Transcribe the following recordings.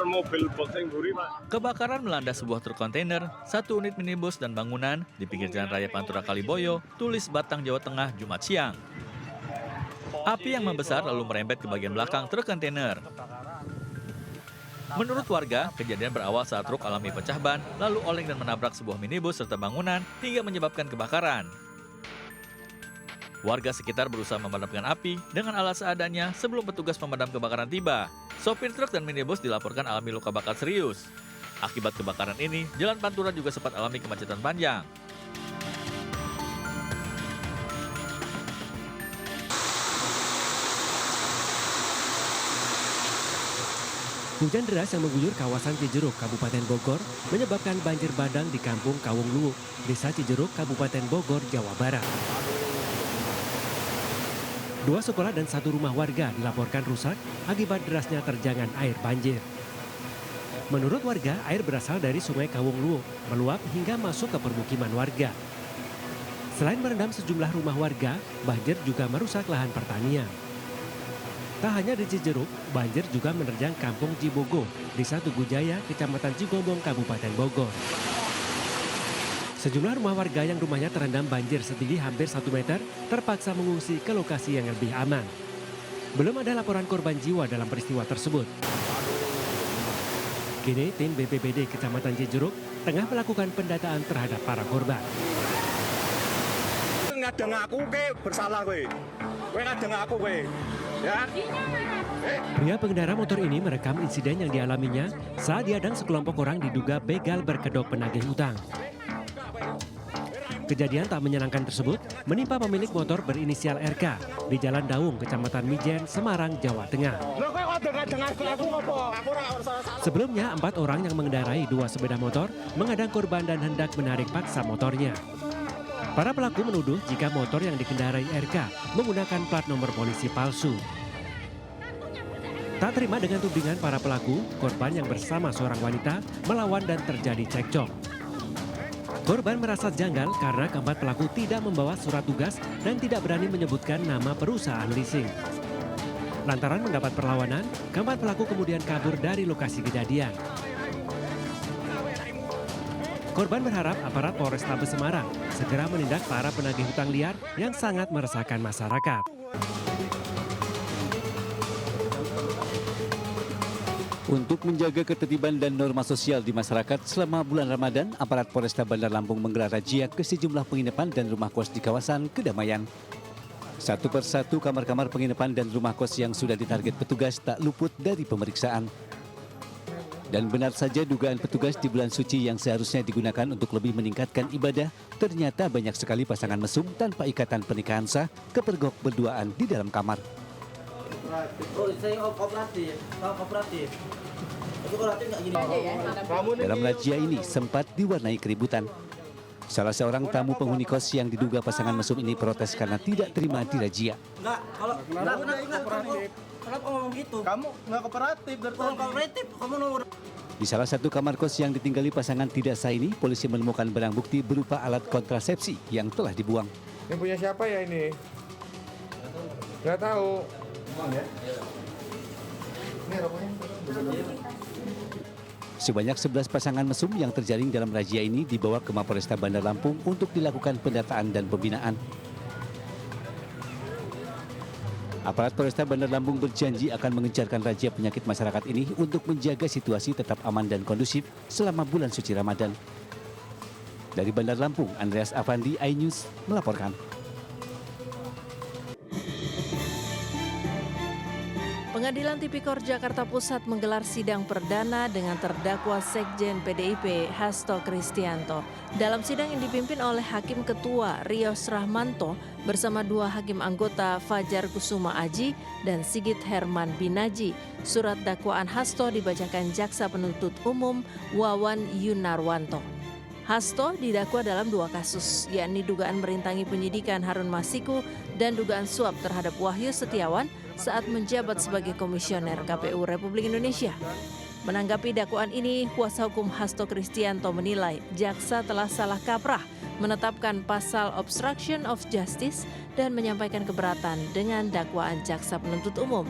mobil box yang buri, Pak. Kebakaran melanda sebuah truk kontainer, 1 unit minibus dan bangunan di pinggir Jalan Raya Pantura Kaliboyo, Tulis Batang, Jawa Tengah, Jumat siang. Api yang membesar lalu merembet ke bagian belakang truk kontainer. Menurut warga, kejadian berawal saat truk alami pecah ban, lalu oleng dan menabrak sebuah minibus serta bangunan hingga menyebabkan kebakaran. Warga sekitar berusaha memadamkan api dengan alat seadanya sebelum petugas pemadam kebakaran tiba. Sopir truk dan minibus dilaporkan alami luka bakar serius. Akibat kebakaran ini, Jalan Pantura juga sempat alami kemacetan panjang. Hujan deras yang mengguyur kawasan Cijeruk, Kabupaten Bogor, menyebabkan banjir bandang di kampung Kawung Luwuk, Desa Cijeruk, Kabupaten Bogor, Jawa Barat. 2 sekolah dan 1 rumah warga dilaporkan rusak akibat derasnya terjangan air banjir. Menurut warga, air berasal dari Sungai Kawung Luwuk, meluap hingga masuk ke permukiman warga. Selain merendam sejumlah rumah warga, banjir juga merusak lahan pertanian. Tak hanya di Cijeruk, banjir juga menerjang kampung Cibogo, Desa Tugu Jaya, Kecamatan Cigombong, Kabupaten Bogor. Sejumlah rumah warga yang rumahnya terendam banjir setinggi hampir 1 meter terpaksa mengungsi ke lokasi yang lebih aman. Belum ada laporan korban jiwa dalam peristiwa tersebut. Kini tim BPBD Kecamatan Cijeruk tengah melakukan pendataan terhadap para korban. Ngadeng aku ke bersalah kowe. Kowe ngadeng aku kowe. Ya. Pria pengendara motor ini merekam insiden yang dialaminya saat diadang sekelompok orang diduga begal berkedok penagih utang. Kejadian tak menyenangkan tersebut menimpa pemilik motor berinisial RK di Jalan Daung, Kecamatan Mijen, Semarang, Jawa Tengah. Sebelumnya, 4 orang yang mengendarai 2 sepeda motor mengadang korban dan hendak menarik paksa motornya. Para pelaku menuduh jika motor yang dikendarai RK menggunakan plat nomor polisi palsu. Tak terima dengan tudingan para pelaku, korban yang bersama seorang wanita melawan dan terjadi cekcok. Korban merasa janggal karena keempat pelaku tidak membawa surat tugas dan tidak berani menyebutkan nama perusahaan leasing. Lantaran mendapat perlawanan, keempat pelaku kemudian kabur dari lokasi kejadian. Korban berharap aparat Polrestabes Semarang segera menindak para penagih hutang liar yang sangat meresahkan masyarakat. Untuk menjaga ketertiban dan norma sosial di masyarakat selama bulan Ramadan, aparat Polresta Bandar Lampung menggelar razia ke sejumlah penginapan dan rumah kos di kawasan Kedamaian. Satu persatu kamar-kamar penginapan dan rumah kos yang sudah ditarget petugas tak luput dari pemeriksaan. Dan benar saja dugaan petugas di bulan suci yang seharusnya digunakan untuk lebih meningkatkan ibadah, ternyata banyak sekali pasangan mesum tanpa ikatan pernikahan sah kepergok berduaan di dalam kamar. Dalam razia ini sempat diwarnai keributan. Salah seorang tamu penghuni kos yang diduga pasangan mesum ini protes karena tidak terima dirazia. Kenapa ngomong gitu? Kamu nggak kooperatif dari tadi. Kamu nomor. Di salah satu kamar kos yang ditinggali pasangan tidak sah ini, polisi menemukan barang bukti berupa alat kontrasepsi yang telah dibuang. Ini punya siapa ya ini? Nggak tahu. Ini rokoknya. Sebanyak 11 pasangan mesum yang terjaring dalam razia ini dibawa ke Mapolresta Bandar Lampung untuk dilakukan pendataan dan pembinaan. Aparat Polresta Bandar Lampung berjanji akan mengencarkan razia penyakit masyarakat ini untuk menjaga situasi tetap aman dan kondusif selama bulan suci Ramadan. Dari Bandar Lampung, Andreas Avandi, iNews melaporkan. Pengadilan Tipikor Jakarta Pusat menggelar sidang perdana dengan terdakwa Sekjen PDIP Hasto Kristianto. Dalam sidang yang dipimpin oleh Hakim Ketua Rios Rahmanto bersama 2 hakim anggota Fajar Kusuma Aji dan Sigit Herman Binaji, surat dakwaan Hasto dibacakan Jaksa Penuntut Umum Wawan Yunarwanto. Hasto didakwa dalam 2 kasus, yakni dugaan merintangi penyidikan Harun Masiku dan dugaan suap terhadap Wahyu Setiawan saat menjabat sebagai komisioner KPU Republik Indonesia. Menanggapi dakwaan ini, kuasa hukum Hasto Kristianto menilai jaksa telah salah kaprah menetapkan pasal obstruction of justice dan menyampaikan keberatan dengan dakwaan jaksa penuntut umum.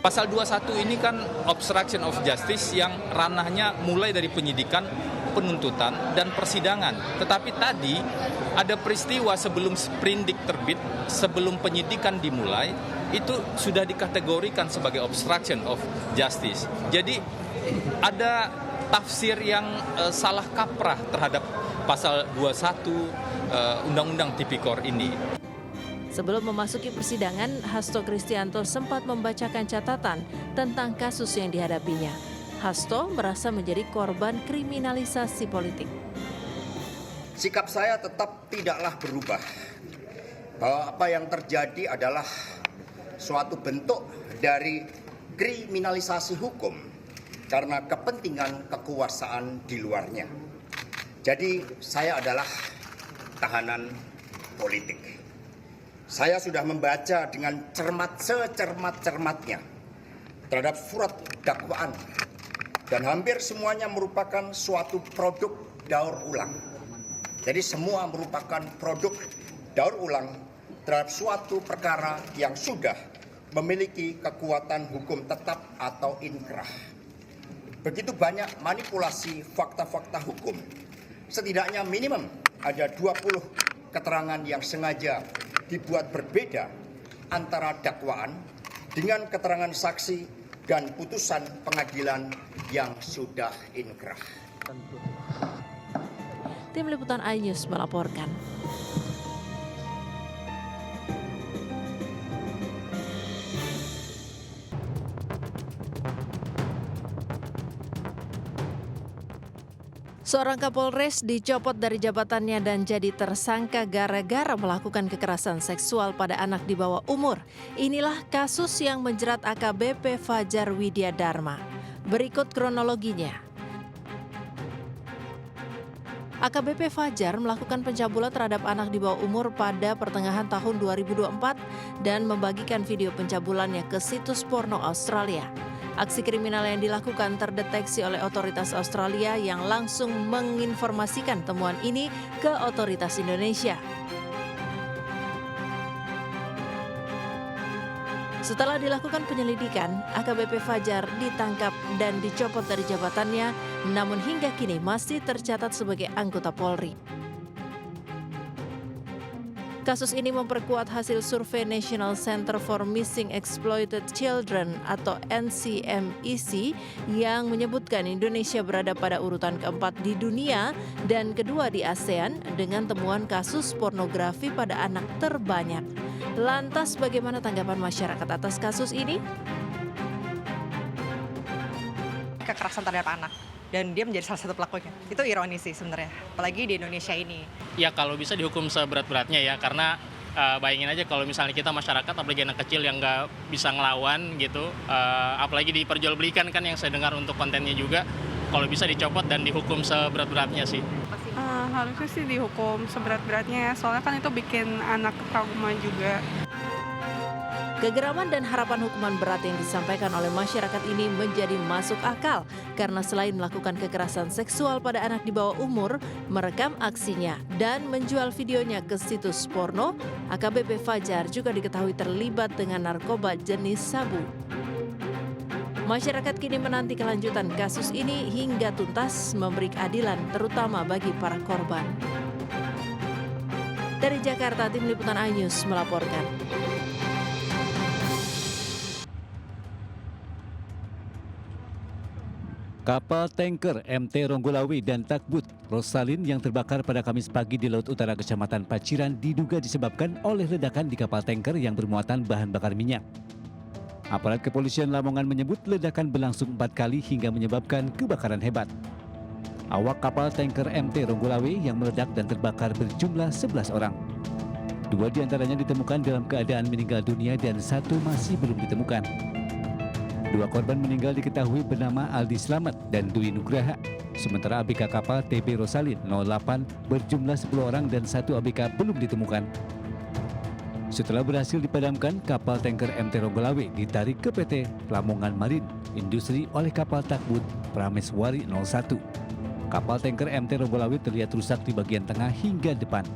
Pasal 21 ini kan obstruction of justice yang ranahnya mulai dari penyidikan, penuntutan, dan persidangan. Tetapi tadi ada peristiwa sebelum sprindik terbit, sebelum penyidikan dimulai, itu sudah dikategorikan sebagai obstruction of justice. Jadi ada tafsir yang salah kaprah terhadap pasal 21 Undang-Undang Tipikor ini. Sebelum memasuki persidangan, Hasto Kristianto sempat membacakan catatan tentang kasus yang dihadapinya. Hasto merasa menjadi korban kriminalisasi politik. Sikap saya tetap tidaklah berubah. Bahwa apa yang terjadi adalah suatu bentuk dari kriminalisasi hukum karena kepentingan kekuasaan di luarnya. Jadi saya adalah tahanan politik. Saya sudah membaca dengan cermat secermat-cermatnya terhadap surat dakwaan dan hampir semuanya merupakan suatu produk daur ulang. Jadi semua merupakan produk daur ulang terhadap suatu perkara yang sudah memiliki kekuatan hukum tetap atau inkrah. Begitu banyak manipulasi fakta-fakta hukum. Setidaknya minimum ada 20 keterangan yang sengaja dibuat berbeda antara dakwaan dengan keterangan saksi dan putusan pengadilan yang sudah inkrah. Tim Liputan iNews melaporkan. Seorang Kapolres dicopot dari jabatannya dan jadi tersangka gara-gara melakukan kekerasan seksual pada anak di bawah umur. Inilah kasus yang menjerat AKBP Fajar Widya Dharma. Berikut kronologinya. AKBP Fajar melakukan pencabulan terhadap anak di bawah umur pada pertengahan tahun 2024 dan membagikan video pencabulannya ke situs porno Australia. Aksi kriminal yang dilakukan terdeteksi oleh otoritas Australia yang langsung menginformasikan temuan ini ke otoritas Indonesia. Setelah dilakukan penyelidikan, AKBP Fajar ditangkap dan dicopot dari jabatannya, namun hingga kini masih tercatat sebagai anggota Polri. Kasus ini memperkuat hasil survei National Center for Missing Exploited Children atau NCMEC yang menyebutkan Indonesia berada pada urutan keempat di dunia dan kedua di ASEAN dengan temuan kasus pornografi pada anak terbanyak. Lantas bagaimana tanggapan masyarakat atas kasus ini? Kekerasan terhadap anak. Dan dia menjadi salah satu pelakunya. Itu ironis sih sebenarnya, apalagi di Indonesia ini. Ya kalau bisa dihukum seberat-beratnya ya, karena bayangin aja kalau misalnya kita masyarakat, apalagi anak kecil yang nggak bisa ngelawan gitu, apalagi diperjualbelikan kan yang saya dengar untuk kontennya juga, kalau bisa dicopot dan dihukum seberat-beratnya sih. Harusnya sih dihukum seberat-beratnya ya, soalnya kan itu bikin anak trauma juga. Kegeraman dan harapan hukuman berat yang disampaikan oleh masyarakat ini menjadi masuk akal karena selain melakukan kekerasan seksual pada anak di bawah umur, merekam aksinya dan menjual videonya ke situs porno, AKBP Fajar juga diketahui terlibat dengan narkoba jenis sabu. Masyarakat kini menanti kelanjutan kasus ini hingga tuntas memberi keadilan terutama bagi para korban. Dari Jakarta, Tim Liputan iNews melaporkan. Kapal tanker MT Ronggolawe dan Takbut Rosalin yang terbakar pada Kamis pagi di Laut Utara Kecamatan Paciran diduga disebabkan oleh ledakan di kapal tanker yang bermuatan bahan bakar minyak. Aparat kepolisian Lamongan menyebut ledakan berlangsung 4 kali hingga menyebabkan kebakaran hebat. Awak kapal tanker MT Ronggolawe yang meledak dan terbakar berjumlah 11 orang. 2 diantaranya ditemukan dalam keadaan meninggal dunia dan 1 masih belum ditemukan. 2 korban meninggal diketahui bernama Aldi Slamet dan Dwi Nugraha. Sementara ABK kapal TB Rosalin 08 berjumlah 10 orang dan 1 ABK belum ditemukan. Setelah berhasil dipadamkan, kapal tanker MT Ronggolawe ditarik ke PT Lamongan Marine Industri oleh kapal Takbut Prameswari 01. Kapal tanker MT Ronggolawe terlihat rusak di bagian tengah hingga depan.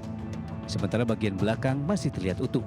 Sementara bagian belakang masih terlihat utuh.